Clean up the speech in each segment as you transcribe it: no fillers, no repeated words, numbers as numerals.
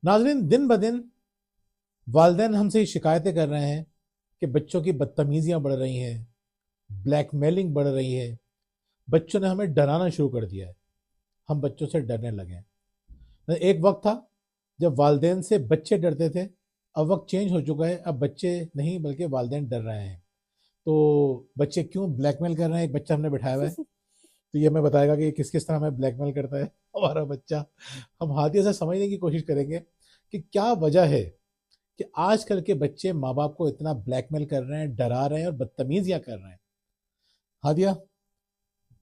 नाज़रीन, दिन ब दिन वालिदैन हमसे ये शिकायतें कर रहे हैं कि बच्चों की बदतमीजियां बढ़ रही हैं, ब्लैकमेलिंग बढ़ रही है। बच्चों ने हमें डराना शुरू कर दिया है, हम बच्चों से डरने लगे हैं। एक वक्त था जब वालिदैन से बच्चे डरते थे, अब वक्त चेंज हो चुका है, अब बच्चे नहीं बल्कि वालिदैन डर रहे हैं। तो बच्चे क्यों ब्लैकमेल कर रहे हैं? एक बच्चा हमने बिठाया हुआ है, तो ये हमें बताएगा कि किस किस तरह हमें ब्लैकमेल करता है हमारा बच्चा। हम हाथी से समझने की कोशिश करेंगे कि क्या वजह है कि आजकल के बच्चे माँ बाप को इतना ब्लैकमेल कर रहे हैं, डरा रहे हैं और बदतमीजियां कर रहे हैं। हादिया,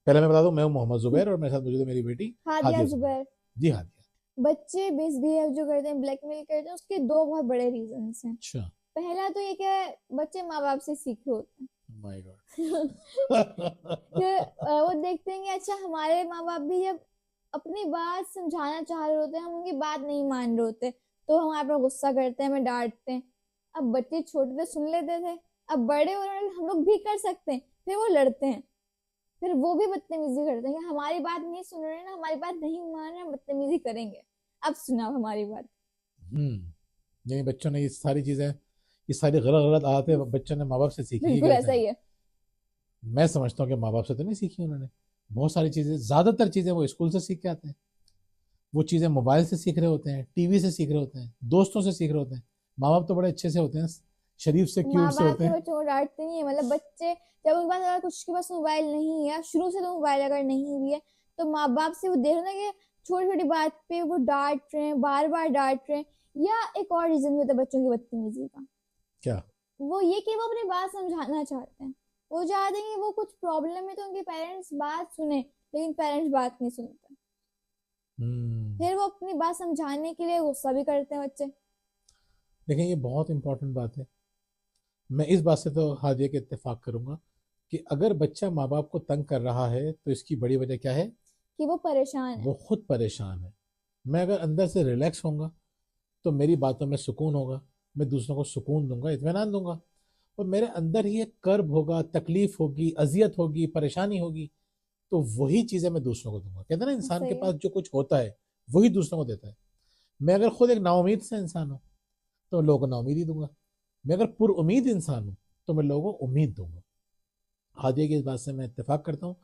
पहले मैं बता दूं, मैं हूं मोहम्मद जुबैर और मेरे साथ मौजूद है मेरी बेटी हादिया हादिया जुबैर। जुबैर। जी हादिया। बच्चे मिसबिहेव जो करते हैं, ब्लैकमेल करते हैं, उसके दो बहुत बड़े रीजंस हैं। अच्छा। पहला तो ये क्या है, बच्चे माँ बाप से सीख रहे होते माय गॉड। हैं। फिर वो देखते हैं कि अच्छा हमारे माँ बाप भी जब अपनी बात समझाना चाह रहे होते हैं, हम उनकी बात नहीं मान रहे होते, तो हमारे पर गुस्सा करते हैं, हमें डांटते हैं। अब बच्चे छोटे थे सुन लेते थे, अब बड़े हो रहे हैं, हम लोग भी कर सकते हैं, फिर वो लड़ते हैं, फिर वो भी बदतमीजी करते हैं कि हमारी बात नहीं सुन रहे ना, हमारी बात नहीं मान रहे, हम बदतमीजी करेंगे। अब सुना हमारी बात। यानी बच्चों ने ये सारी चीजें, ये सारी गलत गलत आदतें बच्चों ने माँ बाप से सीखी ही बिल्कुल गलत ऐसा है। ही है। मैं समझता हूँ कि माँ बाप से तो नहीं सीखी उन्होंने, बहुत सारी चीजें, ज्यादातर चीजें वो स्कूल से सीख के आते हैं। वो चीजें मोबाइल से सीख रहे होते हैं, टीवी से सीख रहे होते हैं, दोस्तों से सीख रहे होते हैं। माँ बाप तो बड़े अच्छे से होते हैं, शरीफ से, क्यूट माँ से बाप होते के हैं। बच्चों को डांटते नहीं है, मतलब बच्चे जब उनके पास अगर कुछ के पास मोबाइल नहीं है, शुरू से तो मोबाइल अगर नहीं भी है, तो माँ बाप से वो देख रहे हैं कि छोटी छोटी बात पे वो डांट रहे हैं, बार बार डांट रहे हैं। या एक और रीजन होता है बच्चों की बदतमीजी का, क्या? वो ये कि वो अपनी बात समझाना चाहते हैं। वो चाहते हैं कि वो कुछ प्रॉब्लम है तो उनके पेरेंट्स बात सुने, लेकिन पेरेंट्स बात नहीं सुनते। हम्म। फिर वो अपनी बात समझाने के लिए गुस्सा भी करते हैं बच्चे। देखें, ये बहुत इंपॉर्टेंट बात है। मैं इस बात से तो हादिया के इत्तेफाक करूंगा कि अगर बच्चा माँ बाप को तंग कर रहा है तो इसकी बड़ी वजह क्या है? कि वो परेशान है। वो खुद परेशान है। मैं अगर अंदर से रिलैक्स होऊंगा तो मेरी बातों में सुकून होगा, मैं दूसरों को सुकून दूंगा, इत्मीनान दूंगा, और मेरे अंदर ही एक कर्ब होगा, तकलीफ होगी, अजियत होगी, परेशानी होगी, तो वही चीजें मैं दूसरों को दूंगा। कहते हैं ना, इंसान के सही है। पास जो कुछ होता है वही दूसरों को देता है। मैं अगर खुद एक नाउमीद से इंसान हूं तो लोगों को नाउमीद ही दूंगा। मैं अगर पुरउमीद इंसान हूं तो मैं लोगों को उम्मीद दूंगा। हादिया की इस बात से मैं इत्तेफाक करता हूँ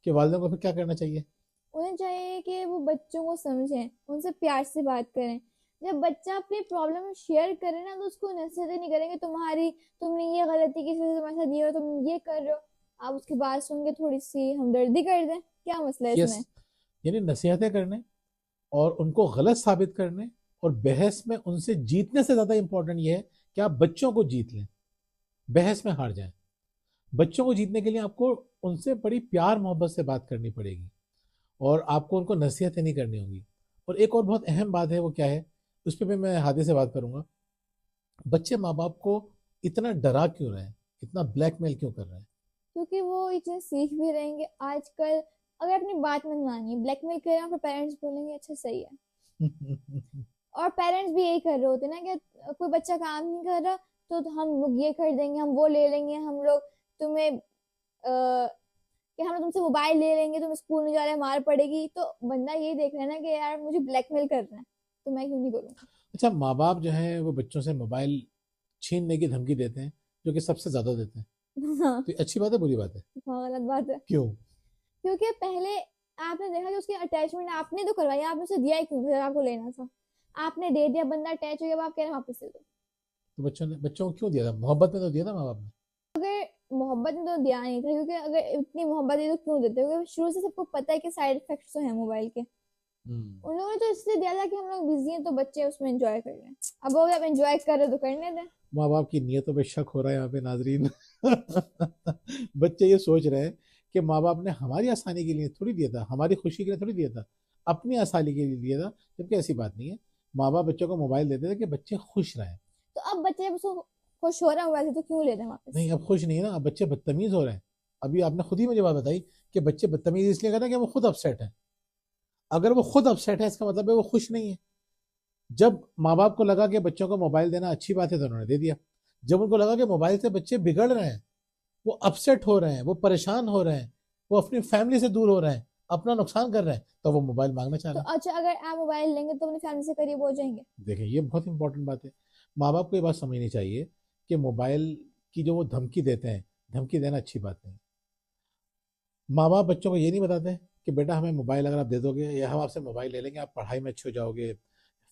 कि वालिदैन को फिर क्या करना चाहिए? उन्हें चाहिए कि वो बच्चों को समझें, उनसे प्यार से बात करें। जब बच्चा अपनी प्रॉब्लम शेयर करे ना, तो उसको नसीहतें नहीं करेंगे, तुम्हारी तुमने ये गलती की, इस वजह से तुम्हारे साथ ये हो, तुम ये कर रहे हो। आप उसकी बात सुन के थोड़ी सी हमदर्दी कर दें, क्या मसला है यस। इसमें। यानी नसीहतें करने और उनको गलत साबित करने और बहस में उनसे जीतने से ज्यादा इंपॉर्टेंट ये है कि आप बच्चों को जीत लें, बहस में हार जाएं। बच्चों को जीतने के लिए आपको उनसे बड़ी प्यार मोहब्बत से बात करनी पड़ेगी और आपको उनको नसीहतें नहीं करनी होगी। और एक और बहुत अहम बात है, वो क्या है, उस पर भी मैं हादे से बात करूंगा। बच्चे माँ बाप को इतना डरा क्यों रहे हैं, इतना ब्लैकमेल क्यों कर रहे हैं? क्योंकि वो ये चीज सीख भी रहेंगे आजकल। अगर अपनी बात मनवानी है, ब्लैकमेल करें, फिर पेरेंट्स बोलेंगे अच्छा सही है। और पेरेंट्स भी यही कर रहे होते हैं ना कि कोई बच्चा काम नहीं कर रहा, तो हम लोग ये कर देंगे, हम वो ले लेंगे, हम लोग तुम्हें कि हम लोग तुमसे मोबाइल ले लेंगे, तुम स्कूल नहीं जा रहे, मार पड़ेगी। तो बंदा यही देख रहा है ना कि यार मुझे ब्लैकमेल कर रहा है, तो मैं क्यों नहीं करूंगा। अच्छा, माँ बाप जो है वो बच्चों से मोबाइल छीनने की धमकी देते हैं, जो कि सबसे ज्यादा देते हैं। हाँ। तो ये अच्छी बात है, बुरी बात है? हाँ, गलत बात है। क्यों? क्योंकि पहले आपने देखा कि उसकी अटैचमेंट आपने तो करवाई, आपने उसे दिया ही क्यों था, आपको लेना था, आपने दे दिया, बंदा अटैच हो गया, अब आप कह रहे हैं वापस दे दो। तो बच्चों को क्यों दिया था? मोहब्बत में तो दिया था माँ बाप ने। मोहब्बत में तो दिया नहीं था, क्योंकि अगर इतनी मोहब्बत है तो क्यों देते, क्योंकि शुरू से सबको पता है कि साइड इफेक्ट्स तो है मोबाइल के। हम्म। उन लोगों ने तो इसलिए दिया था कि हम लोग बिजी हैं, तो बच्चे उसमें एंजॉय कर लें। अब वो आप एंजॉय कर रहे तो करने दें। माँ बाप की नीयतों पे शक हो रहा है यहाँ पे, नाजरीन। बच्चे ये सोच रहे हैं कि माँ बाप ने हमारी आसानी के लिए थोड़ी दिया था, हमारी खुशी के लिए थोड़ी दिया था, अपनी आसानी के लिए दिया था, जबकि ऐसी बात नहीं है। माँ बाप बच्चों को मोबाइल देते थे कि बच्चे खुश रहें। तो अब बच्चे जब उसको खुश हो रहा है मोबाइल से, तो क्यों लेते हैं वापस। नहीं, अब खुश नहीं है ना, अब बच्चे बदतमीज हो रहे हैं। अभी आपने खुद ही मुझे बात बताई कि बच्चे बदतमीज इसलिए कर रहे हैं कि वो खुद अपसेट है। अगर वो खुद अपसेट है, इसका मतलब है वो खुश नहीं है। जब माँ बाप को लगा कि बच्चों को मोबाइल देना अच्छी बात है तो उन्होंने दे दिया। जब उनको लगा कि मोबाइल से बच्चे बिगड़ रहे हैं, वो अपसेट हो रहे हैं, वो परेशान हो रहे हैं, वो अपनी फैमिली से दूर हो रहे हैं, अपना नुकसान कर रहे हैं तो वो मोबाइल मांगना चाह तो रहे हैं। अच्छा, अगर आप मोबाइल लेंगे तो अपनी फैमिली से करीब हो जाएंगे? देखिए ये बहुत इंपॉर्टेंट बात है। माँ बाप को ये बात समझनी चाहिए कि मोबाइल की जो वो धमकी देते हैं, धमकी देना अच्छी बात नहीं। माँ बाप बच्चों को ये नहीं बताते कि बेटा हमें मोबाइल अगर आप दे दोगे या हम आपसे मोबाइल ले लेंगे, आप पढ़ाई में अच्छे हो जाओगे,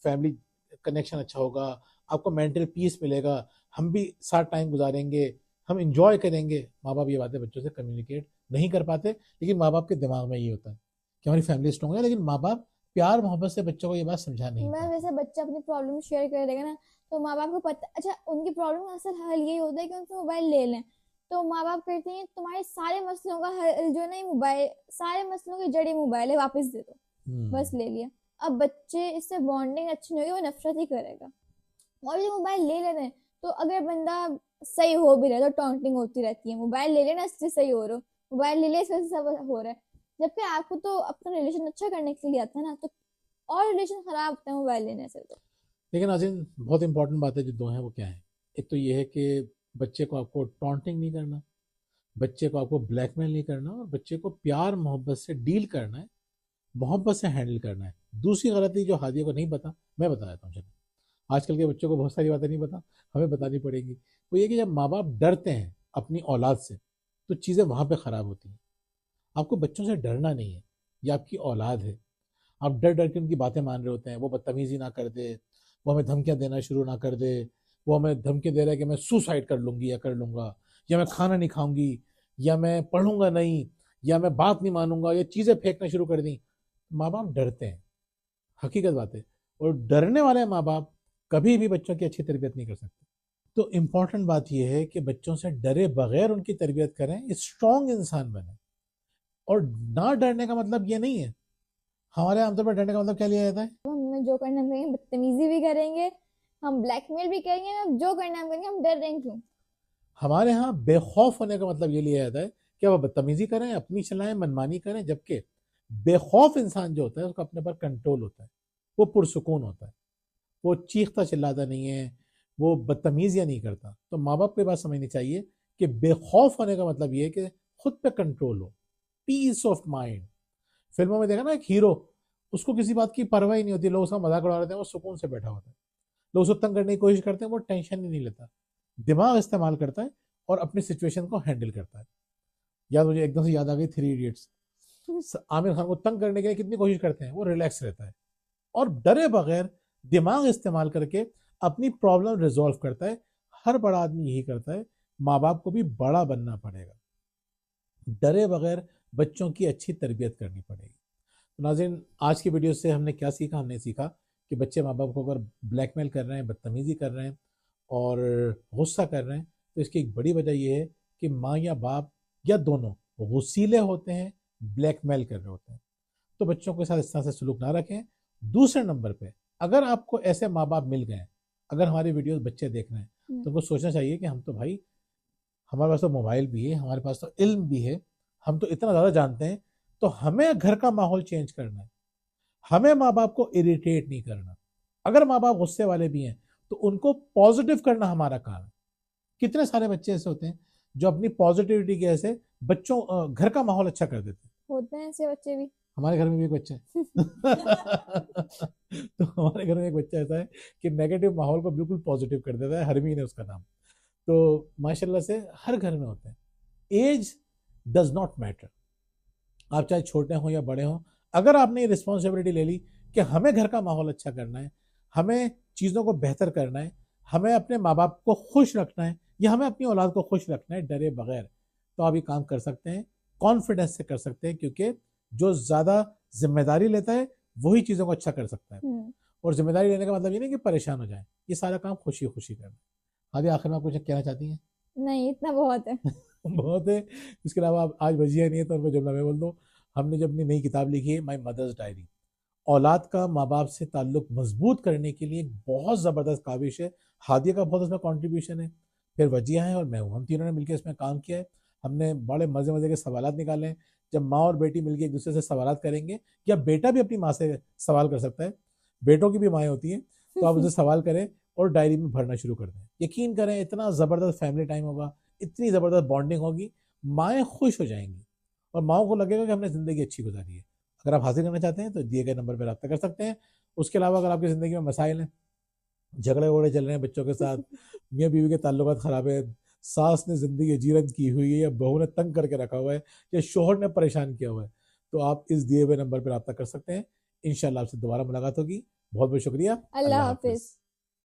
फैमिली कनेक्शन अच्छा होगा, आपको मेंटल पीस मिलेगा, हम भी साथ टाइम गुजारेंगे, हम इंजॉय करेंगे। माँ बाप ये बातें बच्चों से कम्युनिकेट नहीं कर पाते, लेकिन माँ बाप के दिमाग में ये होता है कि हमारी फैमिली स्ट्रॉन्ग है, लेकिन माँ बाप प्यार मोहब्बत से बच्चों को ये बात समझा नहीं मैं पाते। वैसे बच्चा अपनी प्रॉब्लम शेयर कर देगा ना, तो माँ बाप को पता, अच्छा उनकी प्रॉब्लम का असल हल यही होता है कि उनसे मोबाइल ले लें। तो माँ बाप कहते हैं तुम्हारे सारे मसलों का हल जो है ना ये मोबाइल, सारे मसलों की जड़ मोबाइल है, वापस दे दो। बस ले लिया। अब बच्चे इससे बॉन्डिंग अच्छी नहीं होगी, वो नफरत ही करेगा। और जो मोबाइल ले लेते हैं, तो अगर बंदा सही हो भी रहा है तो टॉन्टिंग होती रहती है, मोबाइल ले लेना इससे सही हो रहा हो, मोबाइल ले ले इससे सब हो रहा है। जबकि आपको तो अपना रिलेशन अच्छा करने के लिए आता है ना, तो और रिलेशन खराब होता है मोबाइल लेने से तो। लेकिन नाज़रीन बहुत इंपॉर्टेंट बात है जो दो हैं वो क्या है। एक तो ये है कि बच्चे को आपको टॉन्टिंग नहीं करना, बच्चे को आपको ब्लैकमेल नहीं करना, और बच्चे को प्यार मोहब्बत से डील करना है, मोहब्बत से हैंडल करना है। दूसरी गलती जो हादिया को नहीं पता, मैं बता देता हूँ चलो। आजकल के बच्चों को बहुत सारी बातें नहीं पता, हमें बतानी पड़ेगी। वो ये कि जब माँ बाप डरते हैं अपनी औलाद से तो चीज़ें वहाँ पे ख़राब होती हैं। आपको बच्चों से डरना नहीं है, ये आपकी औलाद है। आप डर डर के उनकी बातें मान रहे होते हैं, वो बदतमीजी ना कर दे, वो हमें धमकियां देना शुरू ना कर दे, वो हमें धमकी दे रहा है कि मैं सुसाइड कर लूंगी या कर लूंगा, या मैं खाना नहीं खाऊंगी, या मैं पढ़ूंगा नहीं, या मैं बात नहीं मानूंगा, या चीज़ें फेंकना शुरू कर दी। माँ बाप डरते हैं, हकीकत बात है। और डरने वाले माँ बाप कभी भी बच्चों की अच्छी तरबियत नहीं कर सकते। तो इम्पॉर्टेंट बात यह है कि बच्चों से डरे बगैर उनकी तरबियत करें, स्ट्रांग इंसान बने। और ना डरने का मतलब ये नहीं है, हमारे आमतौर पर डरने का मतलब क्या लिया जाता है? तो हमें जो करना हम करेंगे, बदतमीजी भी करेंगे, हम ब्लैकमेल भी करेंगे, हम जो करना हम करेंगे, हम डर रहे हैं क्यों? हमारे यहाँ बेखौफ होने का मतलब ये लिया जाता है कि वह बदतमीजी करें, अपनी चलाएं, मनमानी करें। जबकि बेखौफ इंसान जो होता है उसका अपने पर कंट्रोल होता है, वो पुरसुकून होता है, वो चीखता चिल्लाता नहीं है, वो बदतमीजियां नहीं करता। तो माँ बाप को ये बात समझनी चाहिए कि बेखौफ होने का मतलब ये है कि खुद पे कंट्रोल हो, पीस ऑफ माइंड। फिल्मों में देखा ना एक हीरो, उसको किसी बात की परवाह ही नहीं होती, लोग उसका मजाक उड़ा रहे हैं, वो सुकून से बैठा होता है। लोग उसको तंग करने की कोशिश करते हैं, वो टेंशन ही नहीं लेता, दिमाग इस्तेमाल करता है और अपनी सिचुएशन को हैंडल करता है। याद मुझे एकदम से याद आ गई 3 इडियट्स। आमिर खान को तंग करने के लिए कितनी कोशिश करते हैं, वो रिलैक्स रहता है और डरे बगैर दिमाग इस्तेमाल करके अपनी प्रॉब्लम रिजॉल्व करता है। हर बड़ा आदमी यही करता है, माँ बाप को भी बड़ा बनना पड़ेगा, डरे बगैर बच्चों की अच्छी तरबियत करनी पड़ेगी। तो नाज़रीन आज की वीडियो से हमने क्या सीखा? हमने सीखा कि बच्चे माँ बाप को अगर ब्लैकमेल कर रहे हैं, बदतमीज़ी कर रहे हैं और गुस्सा कर रहे हैं, तो इसकी एक बड़ी वजह यह है कि माँ या बाप या दोनों गुस्सीले होते हैं, ब्लैकमेल कर रहे होते हैं। तो बच्चों के साथ इस तरह से सलूक ना रखें। दूसरे नंबर पे, अगर आपको ऐसे माँ बाप मिल गए, अगर हमारी वीडियोस बच्चे देख रहे हैं, तो उनको सोचना चाहिए कि हम तो भाई, हमारे पास तो मोबाइल भी है, हमारे पास तो इल्म भी है, हम तो इतना ज़्यादा जानते हैं, तो हमें घर का माहौल चेंज करना है, हमें माँ बाप को इरिटेट नहीं करना। अगर माँ बाप गुस्से वाले भी हैं तो उनको पॉजिटिव करना हमारा काम है। कितने सारे बच्चे ऐसे होते हैं जो अपनी पॉजिटिविटी की वजह से बच्चों घर का माहौल अच्छा कर देते हैं। होते हैं ऐसे बच्चे भी, हमारे घर में भी एक बच्चा है तो हमारे घर में एक बच्चा ऐसा है कि नेगेटिव माहौल को बिल्कुल पॉजिटिव कर देता है, हरमीन है उसका नाम। तो माशाल्लाह से हर घर में होते हैं। एज डज नॉट मैटर, आप चाहे छोटे हों या बड़े हों, अगर आपने ये रिस्पॉन्सिबिलिटी ले ली कि हमें घर का माहौल अच्छा करना है, हमें चीज़ों को बेहतर करना है, हमें अपने माँ बाप को खुश रखना है या हमें अपनी औलाद को खुश रखना है डरे बगैर, तो आप ये काम कर सकते हैं, कॉन्फिडेंस से कर सकते हैं। क्योंकि जो ज़्यादा जिम्मेदारी लेता है वही चीज़ों को अच्छा कर सकता है। और जिम्मेदारी लेने का मतलब ये नहीं कि परेशान हो जाए, ये सारा काम खुशी खुशी करना। आगे आखिर में आप कुछ कहना चाहती हैं? नहीं इतना बहुत है। बहुत है। इसके अलावा आप आज वजिया नहीं है तो उनको जुमला मैं बोल दूँ। हमने जब अपनी नई किताब लिखी है माई मदर्स डायरी, औलाद का माँ बाप से ताल्लुक मजबूत करने के लिए एक बहुत ज़बरदस्त काविश है। हादिया का बहुत उसमें कॉन्ट्रीब्यूशन है, फिर वजिया है और मैं हूँ, हम तीनों ने मिलकर इसमें काम किया है। हमने बड़े मज़े मज़े के सवालात निकाले हैं। जब माँ और बेटी मिलकर एक दूसरे से सवालात करेंगे, या बेटा भी अपनी माँ से सवाल कर सकता है, बेटों की भी माएँ होती हैं, तो आप उनसे सवाल करें और डायरी में भरना शुरू कर दें। यकीन करें इतना ज़बरदस्त फैमिली टाइम होगा, इतनी ज़बरदस्त बॉन्डिंग होगी, माएँ खुश हो जाएंगी और माओ को लगेगा कि हमने ज़िंदगी अच्छी गुजारी है। अगर आप हासिल करना चाहते हैं तो दिए गए नंबर पर रब्ता कर सकते हैं। उसके अलावा अगर आपकी ज़िंदगी में मसाइल हैं, झगड़े वगड़े चल रहे हैं बच्चों के साथ, मियाँ बीवी के ताल्लुकात ख़राब है, सास ने ज़िंदगी जीरन की हुई है, या बहू ने तंग करके रखा हुआ है, या शोहर ने परेशान किया हुआ है, तो आप इस दिए हुए नंबर पर रब्ता कर सकते हैं। इंशाल्लाह आपसे दोबारा मुलाकात होगी। बहुत बहुत शुक्रिया। अल्लाह अल्लाह हाफिज। हाफिज़।